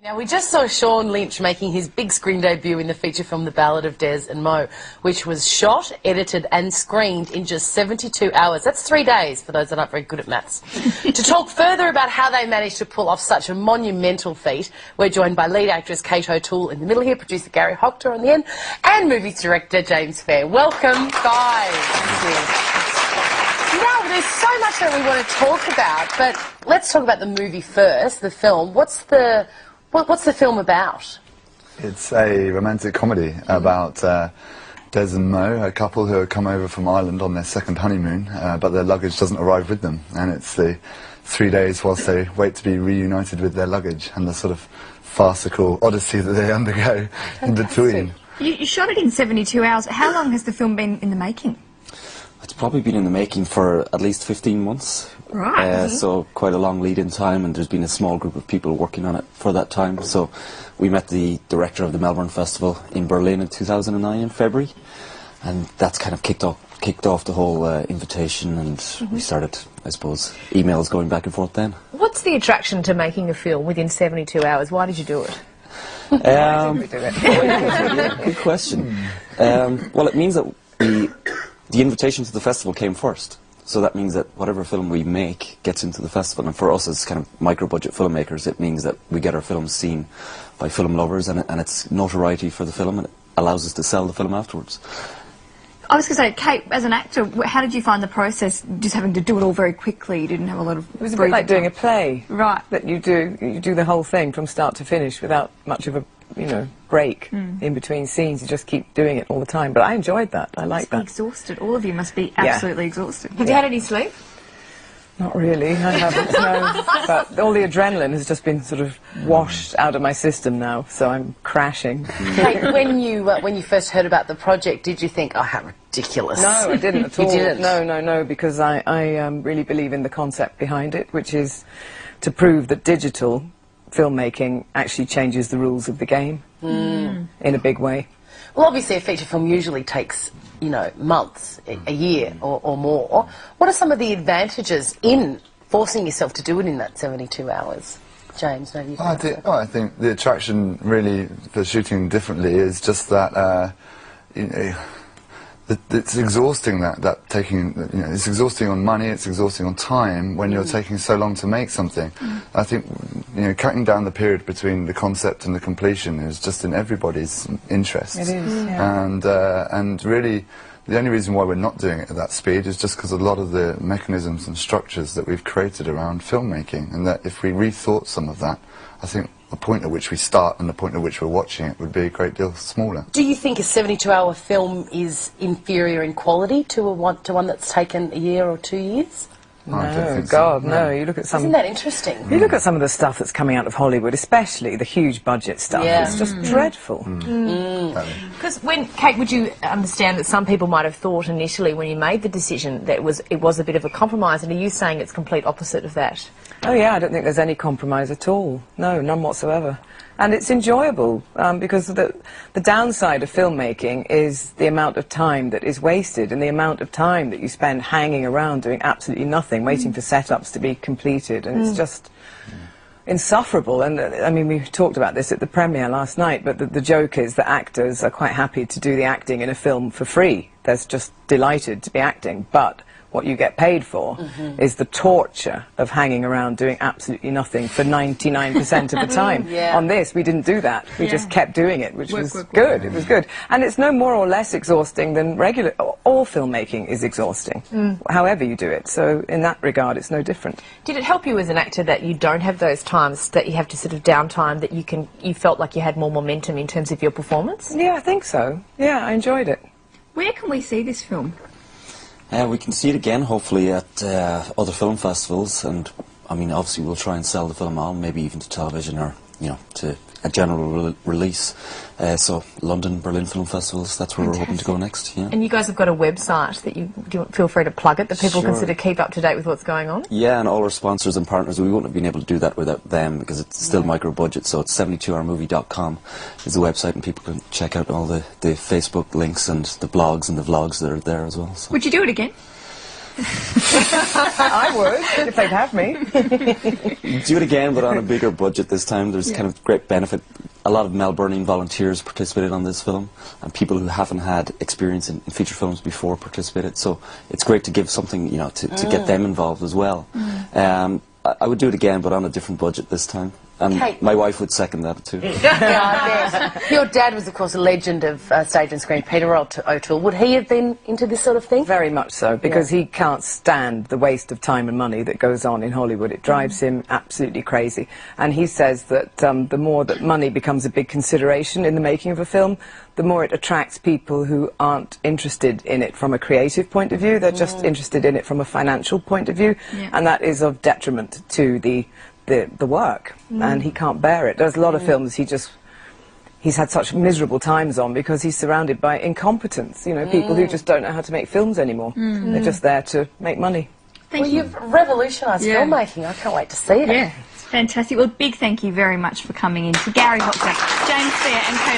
Now, we just saw Sean Lynch making his big screen debut in the feature film The Ballad of Des Mo, which was shot, edited and screened in just 72 hours. That's 3 days, for those that aren't very good at maths. To talk further about how they managed to pull off such a monumental feat, we're joined by lead actress Kate O'Toole in the middle here, producer Gary Hoctor on the end, and movies director James Fair. Welcome, guys. Thank you. Now, there's so much that we want to talk about, but let's talk about the movie first, the film. What's the film about? It's a romantic comedy about Des and Mo, a couple who have come over from Ireland on their second honeymoon, but their luggage doesn't arrive with them, and it's the 3 days whilst they wait to be reunited with their luggage and the sort of farcical odyssey that they undergo in between. You shot it in 72 hours. How long has the film been in the making? It's probably been in the making for at least 15 months. Right. So quite a long lead-in time, and there's been a small group of people working on it for that time. So we met the director of the Melbourne Festival in Berlin in 2009 in February, and that's kind of kicked off the whole invitation, and we started, I suppose, emails going back and forth then. What's the attraction to making a film within 72 hours? Why did you do it? Good question. Well, it means that the invitation to the festival came first. So that means that whatever film we make gets into the festival, and for us as kind of micro-budget filmmakers, it means that we get our films seen by film lovers, and it's notoriety for the film, and it allows us to sell the film afterwards. I was going to say, Kate, as an actor, how did you find the process, just having to do it all very quickly? You didn't have a lot of... It was a bit like doing a play. Right. That you do the whole thing from start to finish without much of a, break in between scenes. You just keep doing it all the time. But I enjoyed that. I like that. Exhausted. All of you must be absolutely exhausted. Have you had any sleep? Not really. I haven't, no. But all the adrenaline has just been sort of washed out of my system now, so I'm crashing. Kate, when you first heard about the project, did you think, oh, how ridiculous? No, I didn't at all. You didn't? No, because I really believe in the concept behind it, which is to prove that digital filmmaking actually changes the rules of the game in a big way. Well, obviously a feature film usually takes, months, a year or more. What are some of the advantages in forcing yourself to do it in that 72 hours? James, maybe you can I think the attraction really for shooting differently is just that, it's exhausting that taking, it's exhausting on money, it's exhausting on time when you're taking so long to make something. I think, cutting down the period between the concept and the completion is just in everybody's interest. It is, yeah. And really, the only reason why we're not doing it at that speed is just because a lot of the mechanisms and structures that we've created around filmmaking, and that if we rethought some of that, I think the point at which we start and the point at which we're watching it would be a great deal smaller. Do you think a 72-hour film is inferior in quality to one that's taken a year or 2 years? No, God, no. You look at some... Isn't that interesting? You look at some of the stuff that's coming out of Hollywood, especially the huge budget stuff. Yeah. It's just dreadful. Because Kate, would you understand that some people might have thought initially when you made the decision that it was a bit of a compromise, and are you saying it's complete opposite of that? Oh yeah, I don't think there's any compromise at all. No, none whatsoever. And it's enjoyable, because the downside of filmmaking is the amount of time that is wasted and the amount of time that you spend hanging around doing absolutely nothing, waiting for setups to be completed, and it's just insufferable. And I mean, we talked about this at the premiere last night, but the joke is that actors are quite happy to do the acting in a film for free. They're just delighted to be acting, but what you get paid for is the torture of hanging around doing absolutely nothing for 99% of the time. On this, we didn't do that. We just kept doing it, which was good. It was good. And it's no more or less exhausting than regular... All filmmaking is exhausting, however you do it. So in that regard, it's no different. Did it help you as an actor that you don't have those times, that you have to sort of downtime, that you felt like you had more momentum in terms of your performance? Yeah, I think so. Yeah, I enjoyed it. Where can we see this film? We can see it again, hopefully, at other film festivals, and I mean, obviously we'll try and sell the film on, maybe even to television or, to a general release. So London, Berlin film festivals, that's where we're hoping to go next. Yeah. And you guys have got a website that do you feel free to plug it, that people can sort of keep up to date with what's going on? Yeah, and all our sponsors and partners, we wouldn't have been able to do that without them, because it's still micro budget. So it's 72hourmovie.com is the website, and people can check out all the Facebook links and the blogs and the vlogs that are there as well. So. Would you do it again? I would, if they'd have me. Do it again, but on a bigger budget this time. There's kind of great benefit. A lot of Melbourneian volunteers participated on this film, and people who haven't had experience in feature films before participated. So it's great to give something, you know, to get them involved as well. I would do it again, but on a different budget this time. And Kate. my wife would second that too. Yeah, I bet. Your dad was, of course, a legend of stage and screen, Peter O'Toole. Would he have been into this sort of thing? Very much so, because he can't stand the waste of time and money that goes on in Hollywood. It drives him absolutely crazy. And he says that the more that money becomes a big consideration in the making of a film, the more it attracts people who aren't interested in it from a creative point of view. They're just interested in it from a financial point of view, and that is of detriment to the work, and he can't bear it. There's a lot of films he's had such miserable times on because he's surrounded by incompetence, you know, people who just don't know how to make films anymore. They're just there to make money. Well, you've revolutionised filmmaking. I can't wait to see it. Yeah, it's fantastic. Well, big thank you very much for coming in to Gary Hoxha, James Fair and Kate